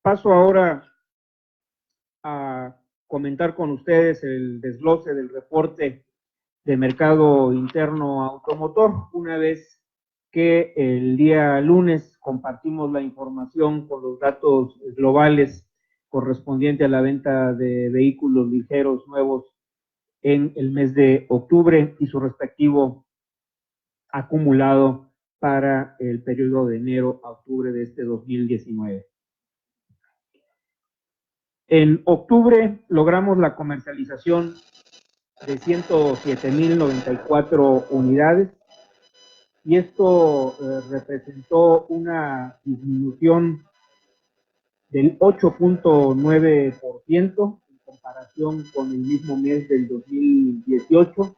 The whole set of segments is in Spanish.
Paso ahora a comentar con ustedes el desglose del reporte de mercado interno automotor, una vez que el día lunes compartimos la información con los datos globales correspondiente a la venta de vehículos ligeros nuevos en el mes de octubre y su respectivo acumulado para el periodo de enero a octubre de este 2019. En octubre logramos la comercialización de 107,094 unidades y esto representó una disminución del 8.9% en comparación con el mismo mes del 2018,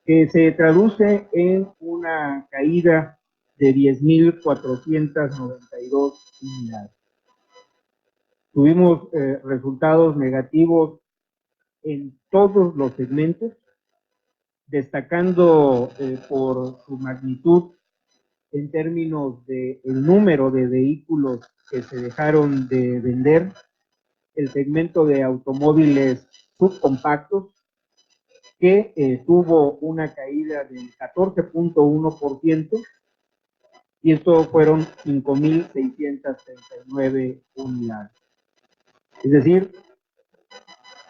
que se traduce en una caída de 10,492 unidades. Tuvimos resultados negativos en todos los segmentos, destacando por su magnitud en términos del número de vehículos que se dejaron de vender, el segmento de automóviles subcompactos, que tuvo una caída del 14.1%, y esto fueron 5,639 unidades. Es decir,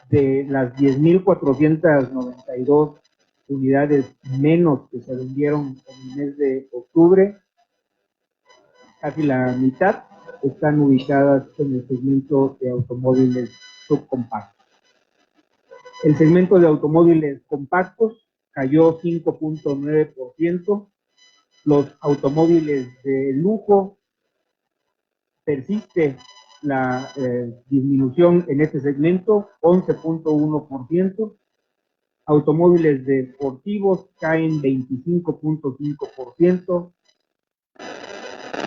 de las 10,492 unidades menos que se vendieron en el mes de octubre, casi la mitad están ubicadas en el segmento de automóviles subcompactos. El segmento de automóviles compactos cayó 5.9%. Los automóviles de lujo persiste la disminución en este segmento, 11.1%. Automóviles deportivos caen 25.5%.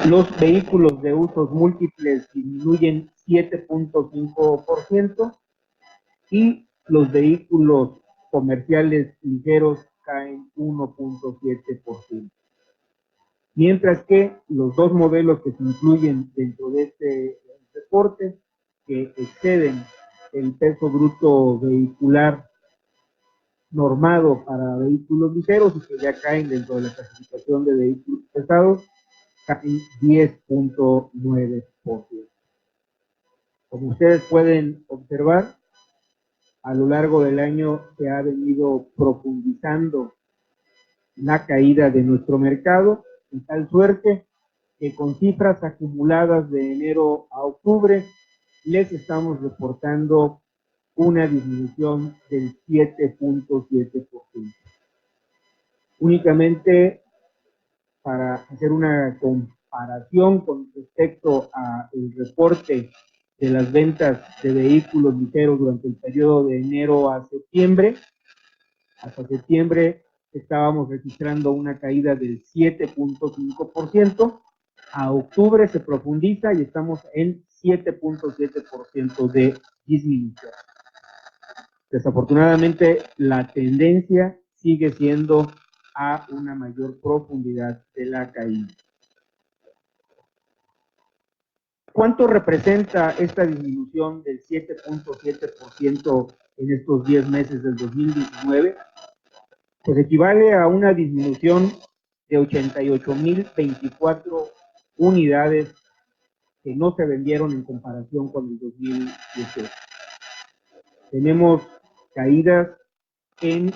Los vehículos de usos múltiples disminuyen 7.5% y los vehículos comerciales ligeros caen 1.7%. Mientras que los dos modelos que se incluyen dentro de este reporte, que exceden el peso bruto vehicular normado para vehículos ligeros y que ya caen dentro de la clasificación de vehículos pesados, caen 10.9%. Como ustedes pueden observar, a lo largo del año se ha venido profundizando la caída de nuestro mercado, en tal suerte que con cifras acumuladas de enero a octubre les estamos reportando una disminución del 7.7%. Únicamente para hacer una comparación con respecto al reporte de las ventas de vehículos ligeros durante el periodo de enero a septiembre, hasta septiembre estábamos registrando una caída del 7.5%, a octubre se profundiza y estamos en 7.7% de disminución. Desafortunadamente, la tendencia sigue siendo a una mayor profundidad de la caída. ¿Cuánto representa esta disminución del 7.7% en estos 10 meses del 2019? Pues equivale a una disminución de 88,024 unidades que no se vendieron en comparación con el 2018. Tenemos caídas en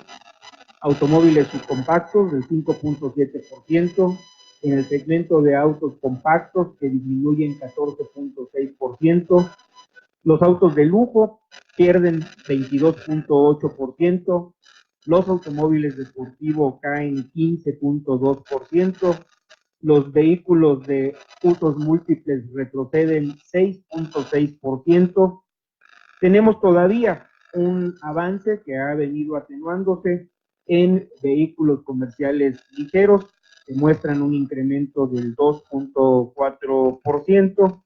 automóviles subcompactos del 5.7%, en el segmento de autos compactos que disminuyen 14.6%, los autos de lujo pierden 22.8%, los automóviles deportivos caen 15.2%, los vehículos de usos múltiples retroceden 6.6%. Tenemos todavía un avance que ha venido atenuándose en vehículos comerciales ligeros, que muestran un incremento del 2.4%,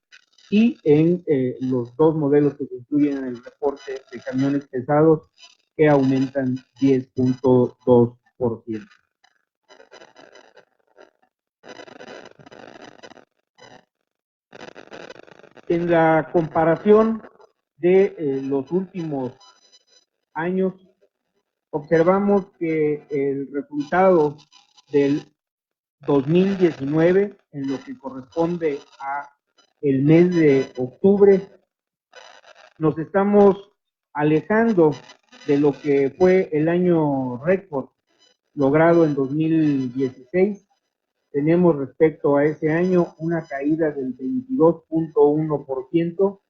y en los dos modelos que se incluyen en el reporte de camiones pesados, que aumentan 10.2%. En la comparación de los últimos años, observamos que el resultado del 2019, en lo que corresponde a el mes de octubre, nos estamos alejando de lo que fue el año récord logrado en 2016. Tenemos respecto a ese año una caída del 22.1%,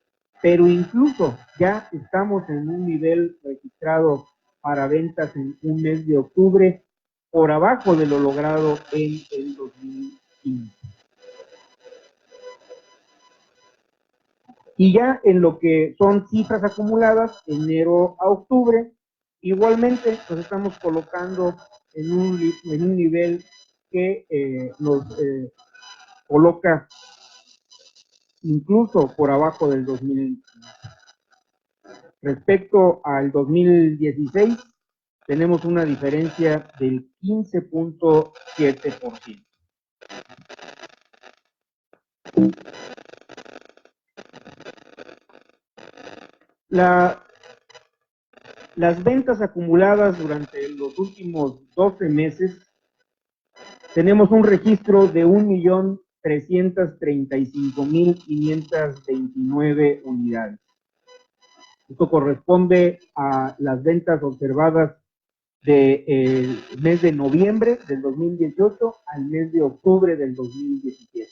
pero incluso ya estamos en un nivel registrado para ventas en un mes de octubre por abajo de lo logrado en el 2015. Y ya en lo que son cifras acumuladas, enero a octubre, igualmente nos estamos colocando en un nivel que nos coloca incluso por abajo del 2015. Respecto al 2016, tenemos una diferencia del 15.7%. Las ventas acumuladas durante los últimos 12 meses, tenemos un registro de 1.335.529 unidades. Esto corresponde a las ventas observadas del mes de noviembre del 2018 al mes de octubre del 2017.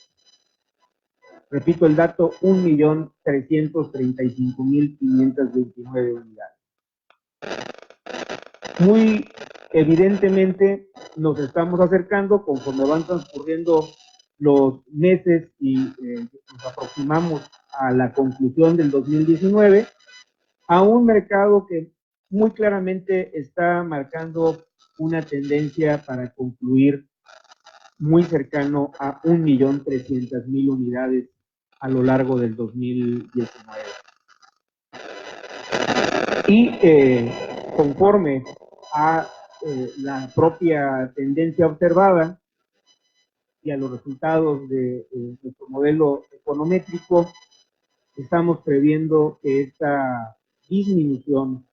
Repito el dato, 1.335.529 unidades. Muy evidentemente nos estamos acercando conforme van transcurriendo los meses y nos aproximamos a la conclusión del 2019 a un mercado que muy claramente está marcando una tendencia para concluir muy cercano a 1.300.000 unidades a lo largo del 2019. Y conforme a la propia tendencia observada y a los resultados de nuestro modelo econométrico, estamos previendo que esta disminución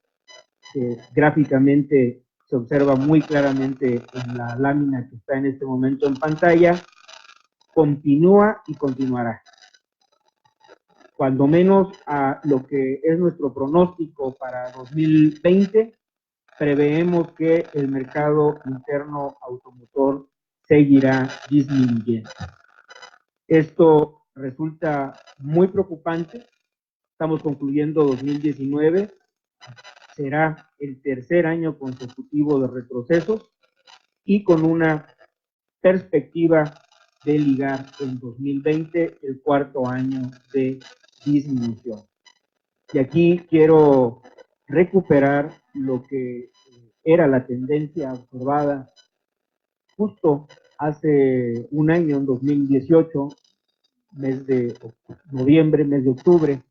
que gráficamente se observa muy claramente en la lámina que está en este momento en pantalla, continúa y continuará. Cuando menos a lo que es nuestro pronóstico para 2020, preveemos que el mercado interno automotor seguirá disminuyendo. Esto resulta muy preocupante. Estamos concluyendo 2019, será el tercer año consecutivo de retrocesos y con una perspectiva de ligar en 2020 el cuarto año de disminución. Y aquí quiero recuperar lo que era la tendencia observada justo hace un año, en 2018, mes de noviembre, mes de octubre,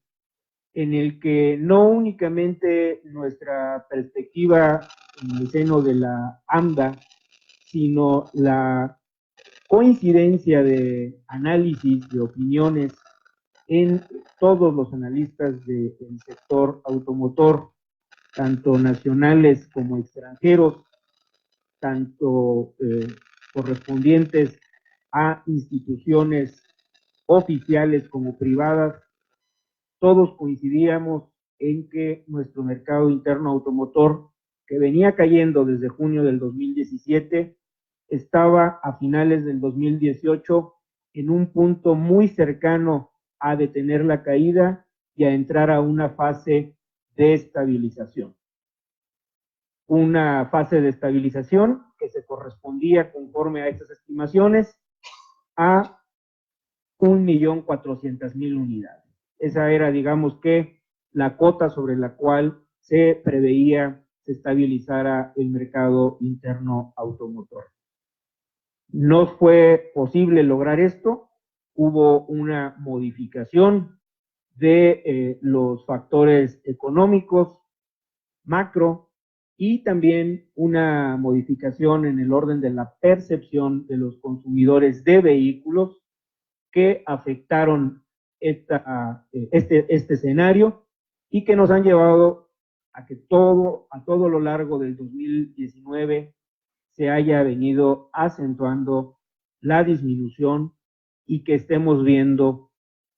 en el que no únicamente nuestra perspectiva en el seno de la AMDA, sino la coincidencia de análisis, de opiniones en todos los analistas del sector automotor, tanto nacionales como extranjeros, tanto correspondientes a instituciones oficiales como privadas, todos coincidíamos en que nuestro mercado interno automotor, que venía cayendo desde junio del 2017, estaba a finales del 2018 en un punto muy cercano a detener la caída y a entrar a una fase de estabilización. Una fase de estabilización que se correspondía, conforme a estas estimaciones, a 1.400.000 unidades. Esa era, digamos que, la cota sobre la cual se preveía se estabilizara el mercado interno automotor. No fue posible lograr esto, hubo una modificación de los factores económicos, macro, y también una modificación en el orden de la percepción de los consumidores de vehículos que afectaron este escenario y que nos han llevado a que a todo lo largo del 2019 se haya venido acentuando la disminución y que estemos viendo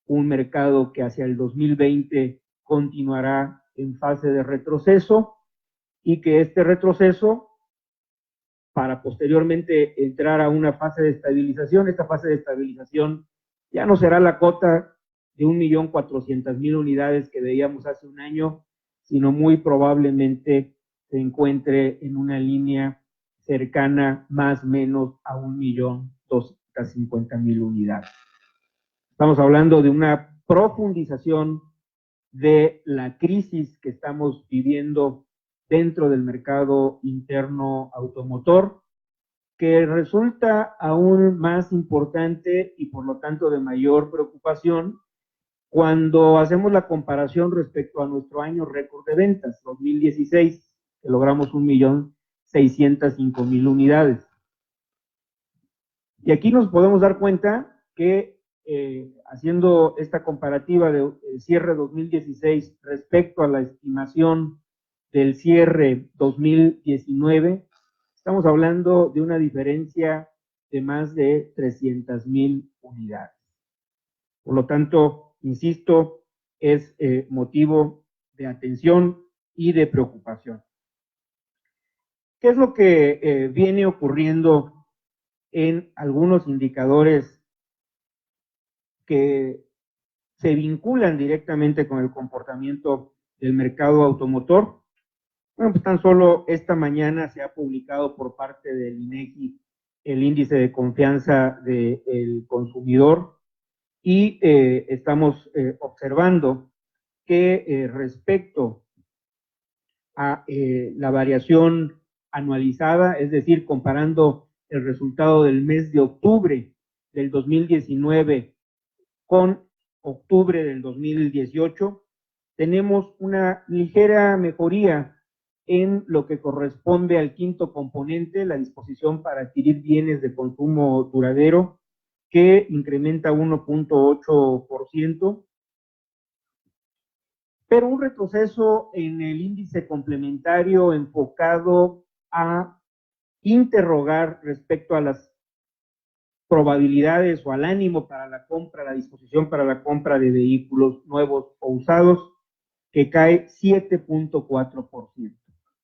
un mercado que hacia el 2020 continuará en fase de retroceso y que este retroceso, para posteriormente entrar a una fase de estabilización, esta fase de estabilización ya no será la cota de 1.400.000 unidades que veíamos hace un año, sino muy probablemente se encuentre en una línea cercana más o menos a 1.250.000 unidades. Estamos hablando de una profundización de la crisis que estamos viviendo dentro del mercado interno automotor, que resulta aún más importante y por lo tanto de mayor preocupación cuando hacemos la comparación respecto a nuestro año récord de ventas, 2016, que logramos 1.605.000 unidades. Y aquí nos podemos dar cuenta que haciendo esta comparativa del cierre 2016 respecto a la estimación del cierre 2019, estamos hablando de una diferencia de más de 300.000 unidades. Por lo tanto, insisto, es motivo de atención y de preocupación. ¿Qué es lo que viene ocurriendo en algunos indicadores que se vinculan directamente con el comportamiento del mercado automotor? Bueno, pues tan solo esta mañana se ha publicado por parte del INEGI el índice de confianza del consumidor y estamos observando que respecto a la variación anualizada, es decir, comparando el resultado del mes de octubre del 2019 con octubre del 2018, tenemos una ligera mejoría en lo que corresponde al quinto componente, la disposición para adquirir bienes de consumo duradero, que incrementa 1.8%, pero un retroceso en el índice complementario enfocado a interrogar respecto a las probabilidades o al ánimo para la compra, la disposición para la compra de vehículos nuevos o usados, que cae 7.4%. O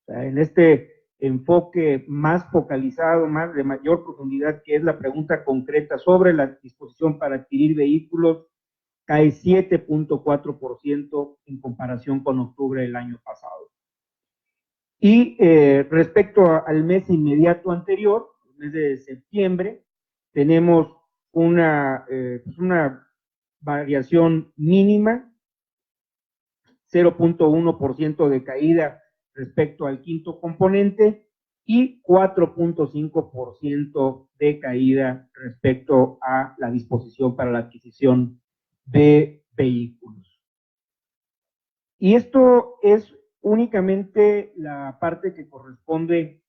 sea, en este enfoque más focalizado, más de mayor profundidad, que es la pregunta concreta sobre la disposición para adquirir vehículos, cae 7.4% en comparación con octubre del año pasado. Y respecto al mes inmediato anterior, el mes de septiembre, tenemos una variación mínima, 0.1% de caída respecto al quinto componente y 4.5% de caída respecto a la disposición para la adquisición de vehículos. Y esto es únicamente la parte que corresponde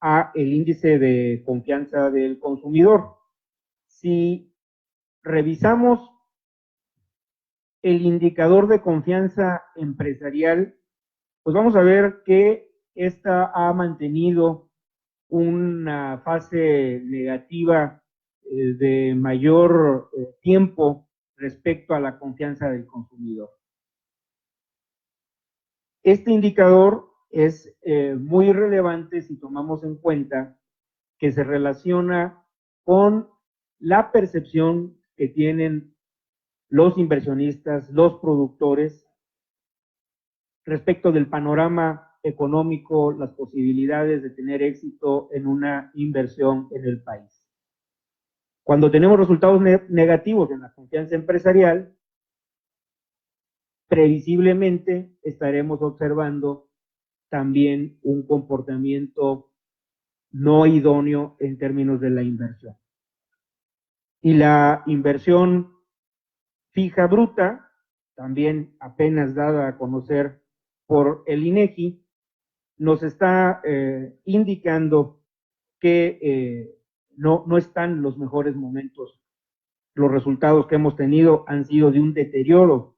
a el índice de confianza del consumidor. Si revisamos el indicador de confianza empresarial, pues vamos a ver que esta ha mantenido una fase negativa de mayor tiempo respecto a la confianza del consumidor. Este indicador es muy relevante si tomamos en cuenta que se relaciona con la percepción que tienen los inversionistas, los productores, respecto del panorama económico, las posibilidades de tener éxito en una inversión en el país. Cuando tenemos resultados negativos en la confianza empresarial, previsiblemente estaremos observando también un comportamiento no idóneo en términos de la inversión. Y la inversión fija bruta, también apenas dada a conocer por el INEGI, nos está indicando que no están los mejores momentos los resultados que hemos tenido han sido de un deterioro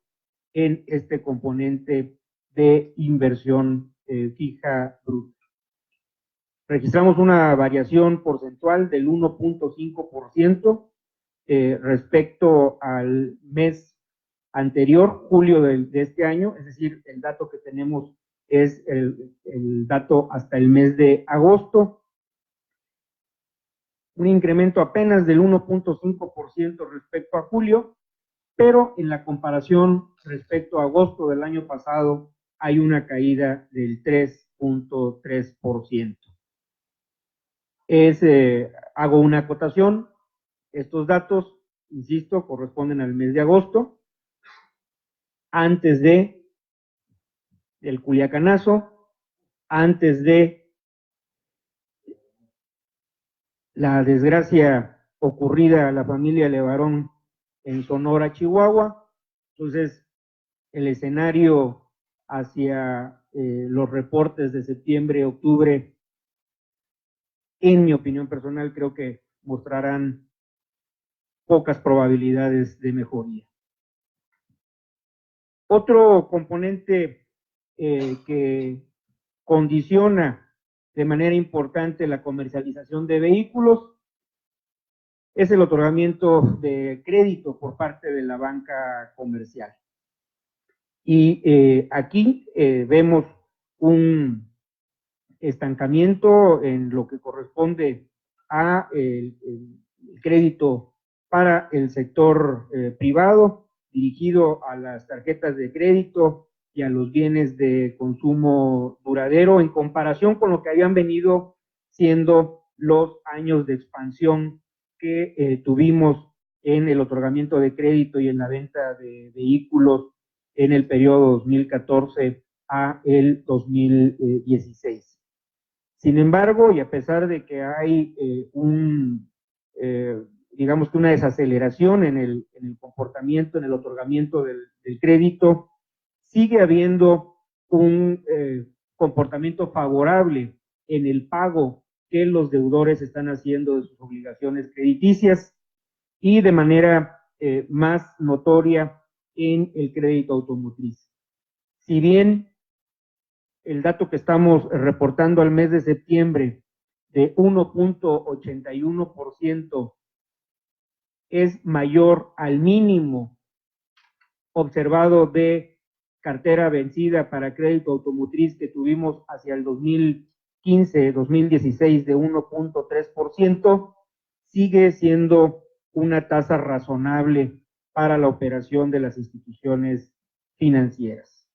en este componente de inversión fija bruta. Registramos una variación porcentual del 1.5% respecto al mes anterior, julio de este año, es decir, el dato que tenemos es el dato hasta el mes de agosto. Un incremento apenas del 1.5% respecto a julio, pero en la comparación respecto a agosto del año pasado hay una caída del 3.3%. Hago una acotación, estos datos, insisto, corresponden al mes de agosto, antes de el Culiacanazo, antes de la desgracia ocurrida a la familia Levarón en Sonora, Chihuahua. Entonces, el escenario hacia los reportes de septiembre, octubre, en mi opinión personal, creo que mostrarán pocas probabilidades de mejoría. Otro componente que condiciona de manera importante la comercialización de vehículos es el otorgamiento de crédito por parte de la banca comercial. Y aquí vemos un estancamiento en lo que corresponde a el crédito para el sector privado, dirigido a las tarjetas de crédito y a los bienes de consumo duradero, en comparación con lo que habían venido siendo los años de expansión que tuvimos en el otorgamiento de crédito y en la venta de vehículos en el periodo 2014 a el 2016. Sin embargo, y a pesar de que hay digamos que una desaceleración en el comportamiento, en el otorgamiento del crédito, sigue habiendo un comportamiento favorable en el pago que los deudores están haciendo de sus obligaciones crediticias y de manera más notoria en el crédito automotriz. Si bien el dato que estamos reportando al mes de septiembre de 1.81% es mayor al mínimo observado de cartera vencida para crédito automotriz que tuvimos hacia el 2015-2016 de 1.3%, sigue siendo una tasa razonable para la operación de las instituciones financieras.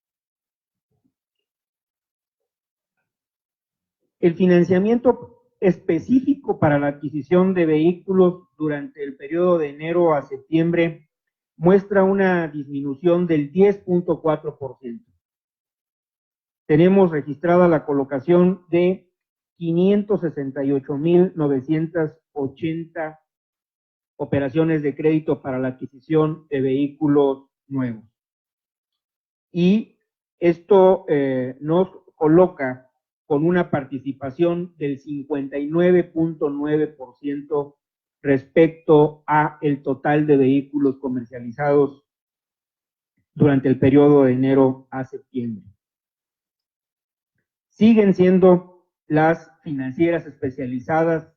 El financiamiento específico para la adquisición de vehículos durante el periodo de enero a septiembre muestra una disminución del 10.4%. Tenemos registrada la colocación de 568,980 operaciones de crédito para la adquisición de vehículos nuevos. Y esto nos coloca con una participación del 59.9% respecto a el total de vehículos comercializados durante el periodo de enero a septiembre. Siguen siendo las financieras especializadas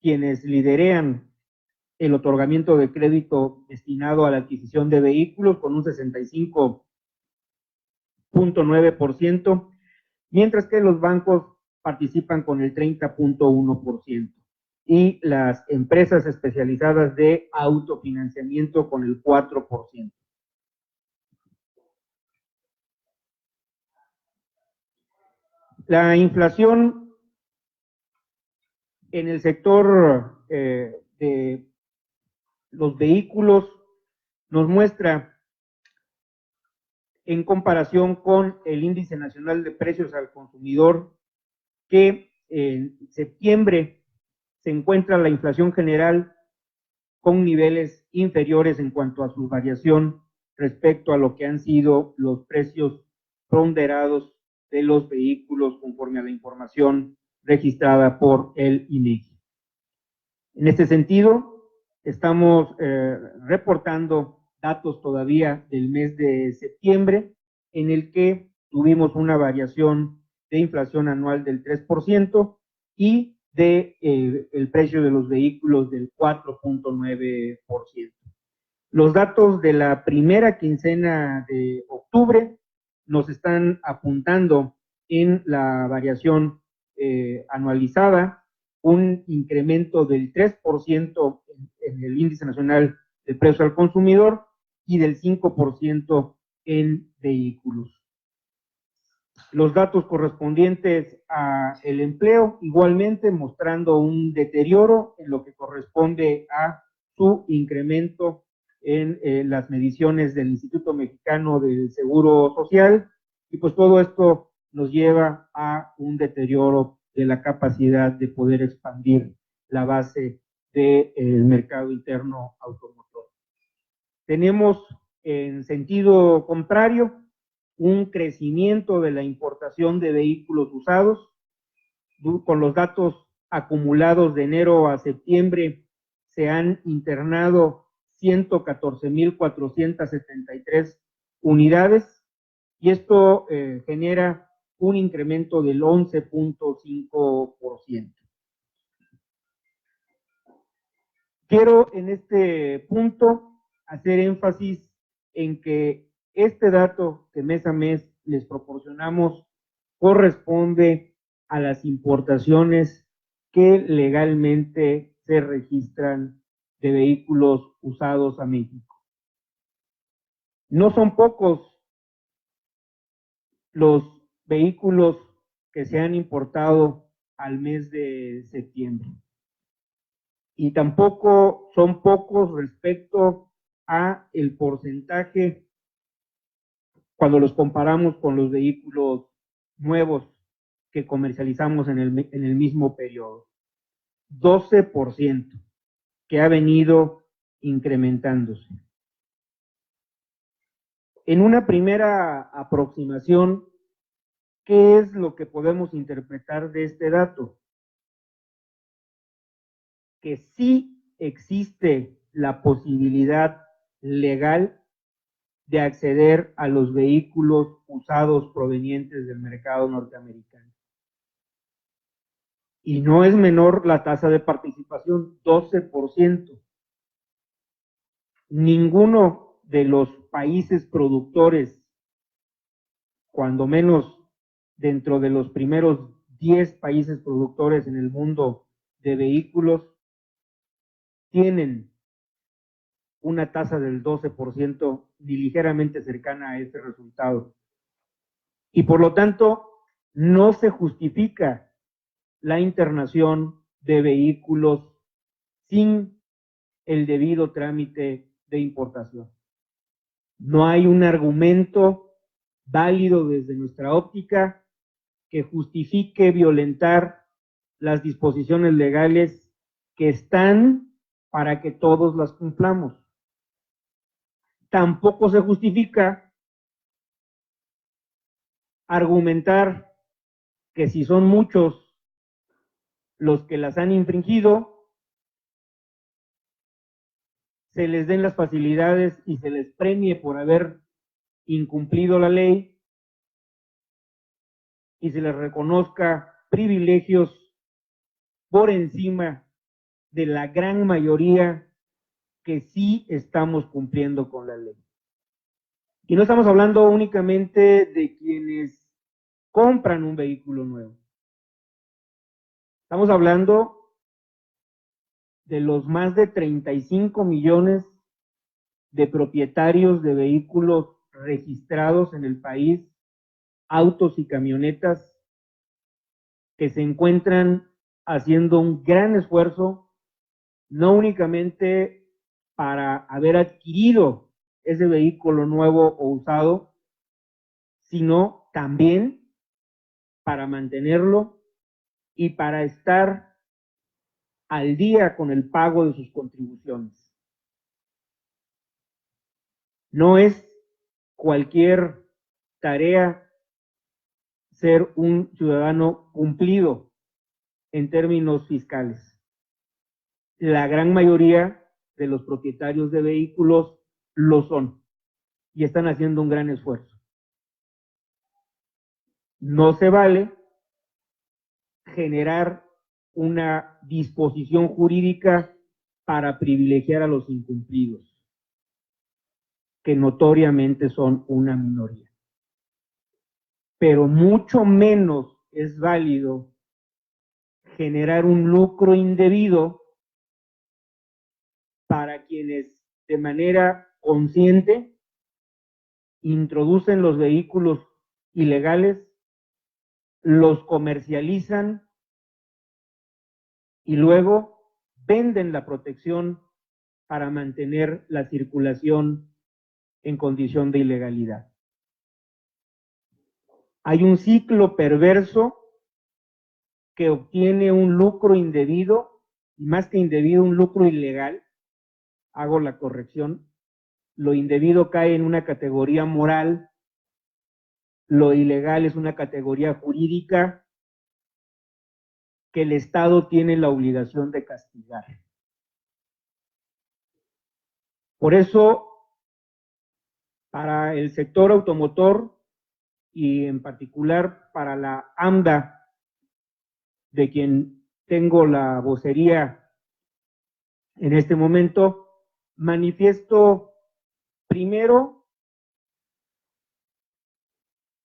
quienes liderean el otorgamiento de crédito destinado a la adquisición de vehículos con un 65.9%, mientras que los bancos participan con el 30.1% y las empresas especializadas de autofinanciamiento con el 4%. La inflación en el sector de los vehículos nos muestra, en comparación con el Índice Nacional de Precios al Consumidor, que en septiembre se encuentra la inflación general con niveles inferiores en cuanto a su variación respecto a lo que han sido los precios ponderados de los vehículos conforme a la información registrada por el INEGI. En este sentido, Estamos reportando datos todavía del mes de septiembre, en el que tuvimos una variación de inflación anual del 3% y de el precio de los vehículos del 4.9%. Los datos de la primera quincena de octubre nos están apuntando en la variación anualizada un incremento del 3% en el índice nacional de precio al consumidor y del 5% en vehículos. Los datos correspondientes al empleo, igualmente mostrando un deterioro en lo que corresponde a su incremento en las mediciones del Instituto Mexicano del Seguro Social, y pues todo esto nos lleva a un deterioro de la capacidad de poder expandir la base del mercado interno automotor. Tenemos en sentido contrario un crecimiento de la importación de vehículos usados. Con los datos acumulados de enero a septiembre se han internado 114,473 unidades y esto genera un incremento del 11.5%. Quiero en este punto hacer énfasis en que este dato que mes a mes les proporcionamos corresponde a las importaciones que legalmente se registran de vehículos usados a México. No son pocos los vehículos que se han importado al mes de septiembre. Y tampoco son pocos respecto a el porcentaje cuando los comparamos con los vehículos nuevos que comercializamos en el mismo periodo. 12% que ha venido incrementándose. En una primera aproximación, ¿qué es lo que podemos interpretar de este dato? Que sí existe la posibilidad legal de acceder a los vehículos usados provenientes del mercado norteamericano. Y no es menor la tasa de participación, 12%. Ninguno de los países productores, cuando menos dentro de los primeros 10 países productores en el mundo de vehículos, tienen una tasa del 12% ni ligeramente cercana a ese resultado. Y por lo tanto, no se justifica la internación de vehículos sin el debido trámite de importación. No hay un argumento válido desde nuestra óptica que justifique violentar las disposiciones legales que están para que todos las cumplamos. Tampoco se justifica argumentar que si son muchos los que las han infringido, se les den las facilidades y se les premie por haber incumplido la ley y se les reconozca privilegios por encima de la gran mayoría que sí estamos cumpliendo con la ley. Y no estamos hablando únicamente de quienes compran un vehículo nuevo. Estamos hablando de los más de 35 millones de propietarios de vehículos registrados en el país, autos y camionetas, que se encuentran haciendo un gran esfuerzo, no únicamente para haber adquirido ese vehículo nuevo o usado, sino también para mantenerlo y para estar al día con el pago de sus contribuciones. No es cualquier tarea ser un ciudadano cumplido en términos fiscales. La gran mayoría de los propietarios de vehículos lo son y están haciendo un gran esfuerzo. No se vale generar una disposición jurídica para privilegiar a los incumplidos, que notoriamente son una minoría. Pero mucho menos es válido generar un lucro indebido para quienes de manera consciente introducen los vehículos ilegales, los comercializan y luego venden la protección para mantener la circulación en condición de ilegalidad. Hay un ciclo perverso que obtiene un lucro indebido, y más que indebido, un lucro ilegal. Hago la corrección. Lo indebido cae en una categoría moral, lo ilegal es una categoría jurídica que el Estado tiene la obligación de castigar. Por eso, para el sector automotor y en particular para la AMDA, de quien tengo la vocería en este momento, manifiesto primero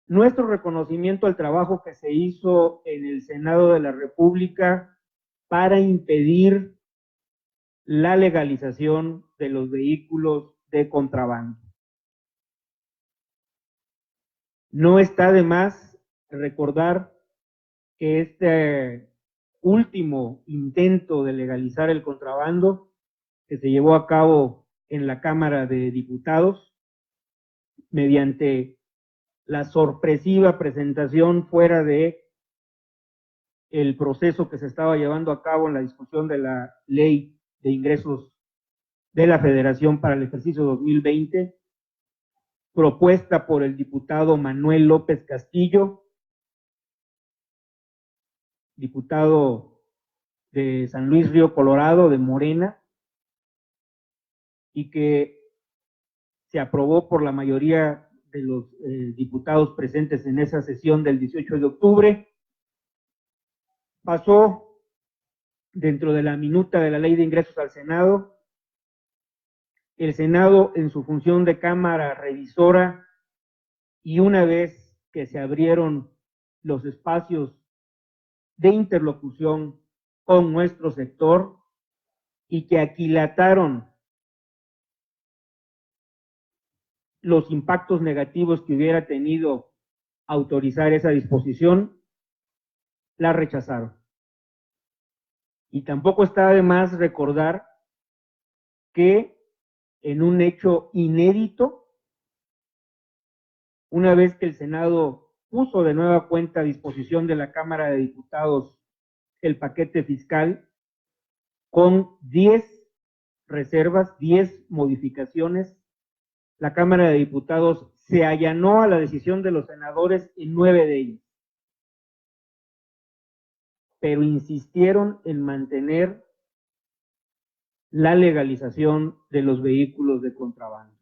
nuestro reconocimiento al trabajo que se hizo en el Senado de la República para impedir la legalización de los vehículos de contrabando. No está de más recordar que este último intento de legalizar el contrabando que se llevó a cabo en la Cámara de Diputados mediante la sorpresiva presentación fuera de el proceso que se estaba llevando a cabo en la discusión de la Ley de Ingresos de la Federación para el ejercicio 2020, propuesta por el diputado Manuel López Castillo, diputado de San Luis Río Colorado, de Morena, y que se aprobó por la mayoría de los diputados presentes en esa sesión del 18 de octubre, pasó dentro de la minuta de la Ley de Ingresos al Senado. El Senado, en su función de Cámara revisora, y una vez que se abrieron los espacios de interlocución con nuestro sector y que aquilataron los impactos negativos que hubiera tenido autorizar esa disposición, la rechazaron. Y tampoco está de más recordar que en un hecho inédito, una vez que el Senado puso de nueva cuenta a disposición de la Cámara de Diputados el paquete fiscal con 10 reservas, 10 modificaciones, la Cámara de Diputados se allanó a la decisión de los senadores en 9 de ellos, pero insistieron en mantener la legalización de los vehículos de contrabando.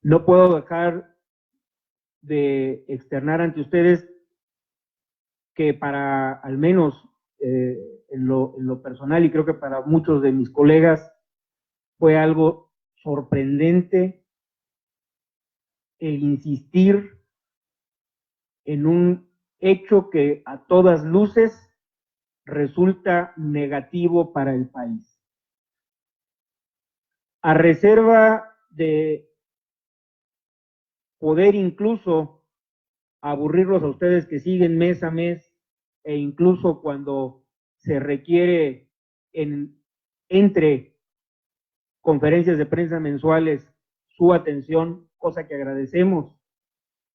No puedo dejar de externar ante ustedes que para, al menos en lo personal, y creo que para muchos de mis colegas, fue algo sorprendente el insistir en un hecho que a todas luces resulta negativo para el país. A reserva de poder incluso aburrirlos a ustedes que siguen mes a mes, e incluso cuando se requiere entre conferencias de prensa mensuales su atención, cosa que agradecemos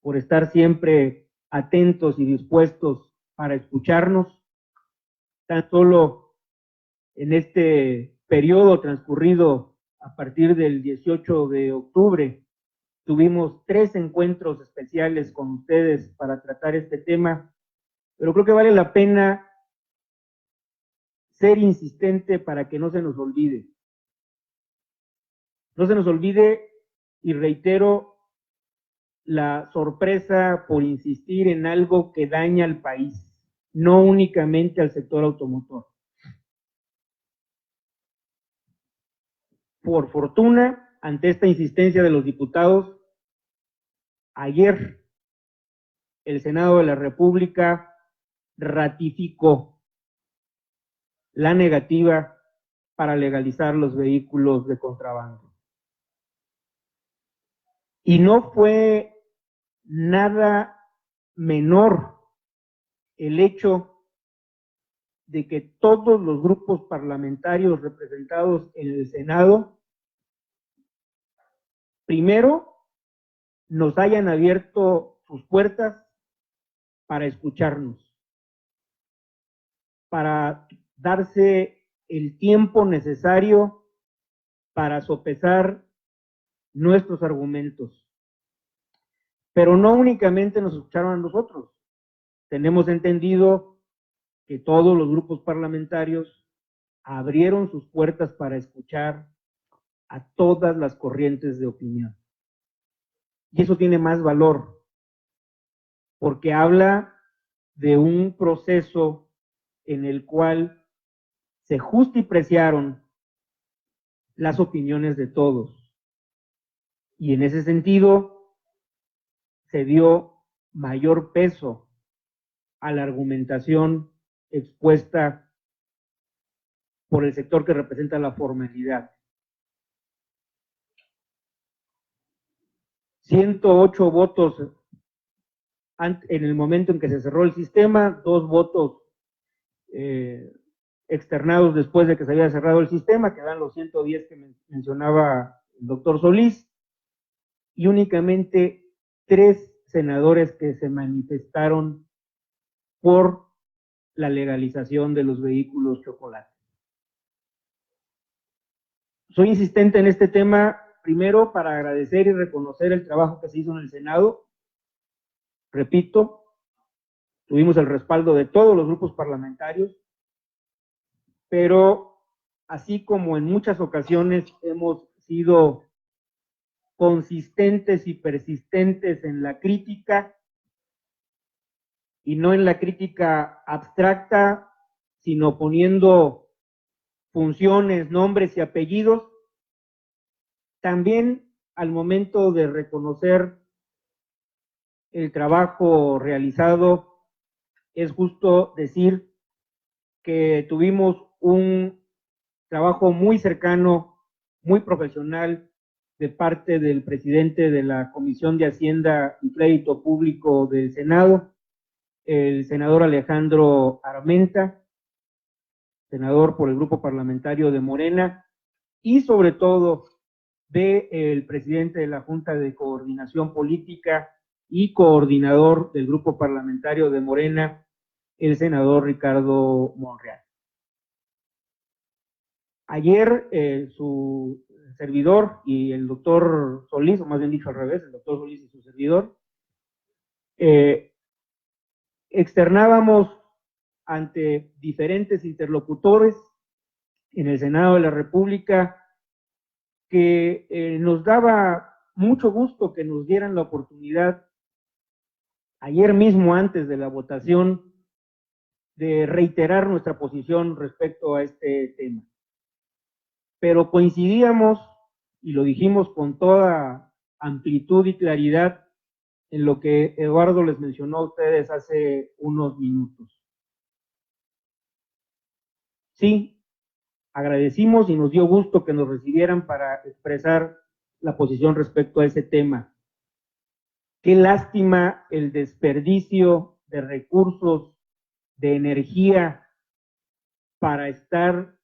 por estar siempre atentos y dispuestos para escucharnos. Tan solo en este periodo transcurrido a partir del 18 de octubre, tuvimos 3 encuentros especiales con ustedes para tratar este tema, pero creo que vale la pena ser insistente para que no se nos olvide. No se nos olvide, y reitero, la sorpresa por insistir en algo que daña al país, no únicamente al sector automotor. Por fortuna, ante esta insistencia de los diputados, ayer el Senado de la República ratificó la negativa para legalizar los vehículos de contrabando. Y no fue nada menor el hecho de que todos los grupos parlamentarios representados en el Senado, primero, nos hayan abierto sus puertas para escucharnos, para darse el tiempo necesario para sopesar nuestros argumentos. Pero no únicamente nos escucharon a nosotros. Tenemos entendido que todos los grupos parlamentarios abrieron sus puertas para escuchar a todas las corrientes de opinión. Y eso tiene más valor, porque habla de un proceso en el cual se justipreciaron las opiniones de todos. Y en ese sentido se dio mayor peso a la argumentación expuesta por el sector que representa la formalidad. 108 votos en el momento en que se cerró el sistema, 2 votos externados después de que se había cerrado el sistema, que dan los 110 que mencionaba el doctor Solís, y únicamente 3 senadores que se manifestaron por la legalización de los vehículos chocolate. Soy insistente en este tema, primero, para agradecer y reconocer el trabajo que se hizo en el Senado. Repito, tuvimos el respaldo de todos los grupos parlamentarios, pero así como en muchas ocasiones hemos sido consistentes y persistentes en la crítica, y no en la crítica abstracta, sino poniendo funciones, nombres y apellidos, también al momento de reconocer el trabajo realizado, es justo decir que tuvimos un trabajo muy cercano, muy profesional de parte del presidente de la Comisión de Hacienda y Crédito Público del Senado, el senador Alejandro Armenta, senador por el grupo parlamentario de Morena, y sobre todo del presidente de la Junta de Coordinación Política y coordinador del grupo parlamentario de Morena, el senador Ricardo Monreal. Ayer su servidor y el doctor Solís, o más bien dicho al revés, el doctor Solís y su servidor, externábamos ante diferentes interlocutores en el Senado de la República que nos daba mucho gusto que nos dieran la oportunidad, ayer mismo antes de la votación, de reiterar nuestra posición respecto a este tema. Pero coincidíamos, y lo dijimos con toda amplitud y claridad, en lo que Eduardo les mencionó a ustedes hace unos minutos. Sí, agradecimos y nos dio gusto que nos recibieran para expresar la posición respecto a ese tema. Qué lástima el desperdicio de recursos, de energía, para estar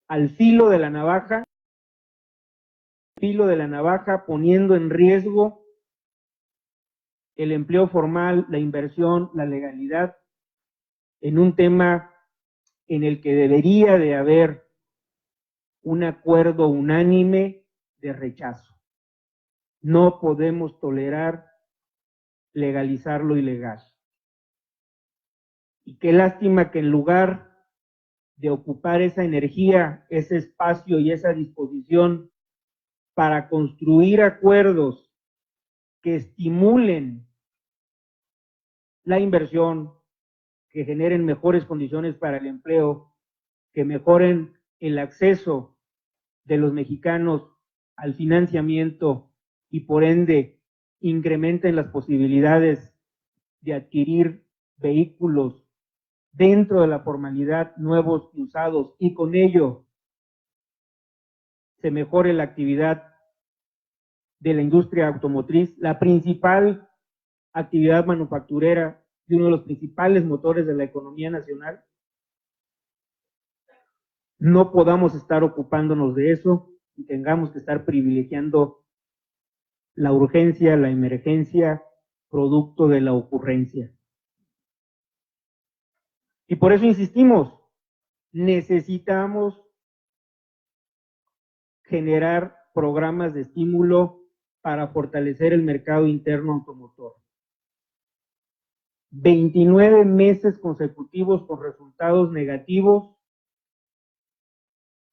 al filo de la navaja, poniendo en riesgo el empleo formal, la inversión, la legalidad, en un tema en el que debería de haber un acuerdo unánime de rechazo. No podemos tolerar legalizar lo ilegal. Y qué lástima que en lugar de ocupar esa energía, ese espacio y esa disposición para construir acuerdos que estimulen la inversión, que generen mejores condiciones para el empleo, que mejoren el acceso de los mexicanos al financiamiento y por ende incrementen las posibilidades de adquirir vehículos dentro de la formalidad, nuevos y usados, y con ello se mejore la actividad de la industria automotriz, la principal actividad manufacturera y uno de los principales motores de la economía nacional, no podamos estar ocupándonos de eso y tengamos que estar privilegiando la urgencia, la emergencia, producto de la ocurrencia. Y por eso insistimos, necesitamos generar programas de estímulo para fortalecer el mercado interno automotor. 29 meses consecutivos con resultados negativos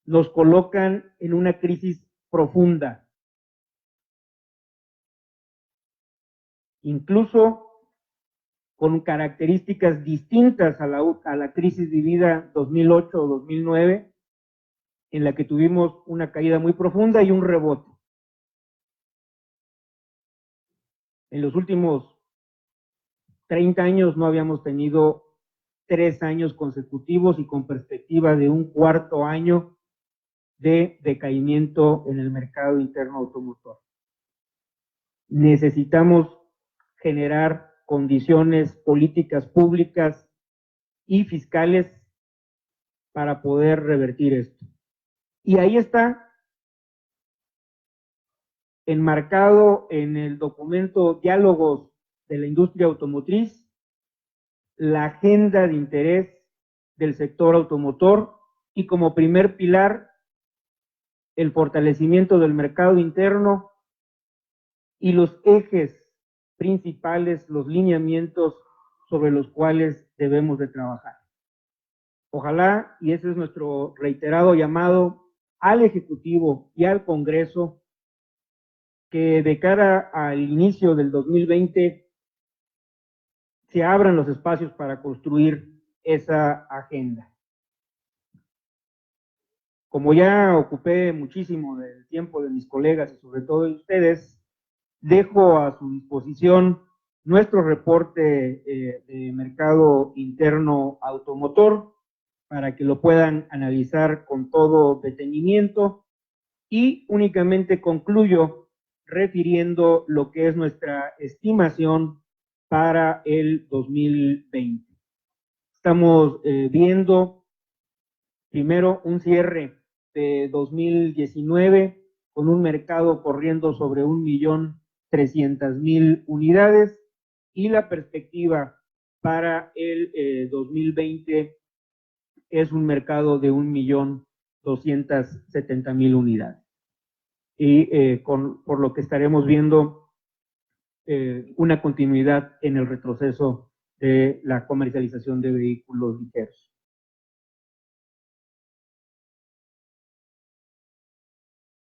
nos colocan en una crisis profunda. Incluso con características distintas a la crisis vivida 2008 o 2009, en la que tuvimos una caída muy profunda y un rebote. En los últimos 30 años no habíamos tenido 3 años consecutivos y con perspectiva de un cuarto año de decaimiento en el mercado interno automotor. Necesitamos generar condiciones políticas públicas y fiscales para poder revertir esto. Y ahí está, enmarcado en el documento Diálogos de la Industria Automotriz, la agenda de interés del sector automotor y como primer pilar, el fortalecimiento del mercado interno y los ejes principales, los lineamientos sobre los cuales debemos de trabajar. Ojalá, y ese es nuestro reiterado llamado al Ejecutivo y al Congreso, que de cara al inicio del 2020 se abran los espacios para construir esa agenda. Como ya ocupé muchísimo del tiempo de mis colegas y sobre todo de ustedes, dejo a su disposición nuestro reporte de mercado interno automotor para que lo puedan analizar con todo detenimiento y únicamente concluyo refiriendo lo que es nuestra estimación para el 2020. Estamos viendo primero un cierre de 2019 con un mercado corriendo sobre 1.300.000 unidades y la perspectiva para el 2020 es un mercado de 1.270.000 unidades. Y por lo que estaremos viendo una continuidad en el retroceso de la comercialización de vehículos ligeros.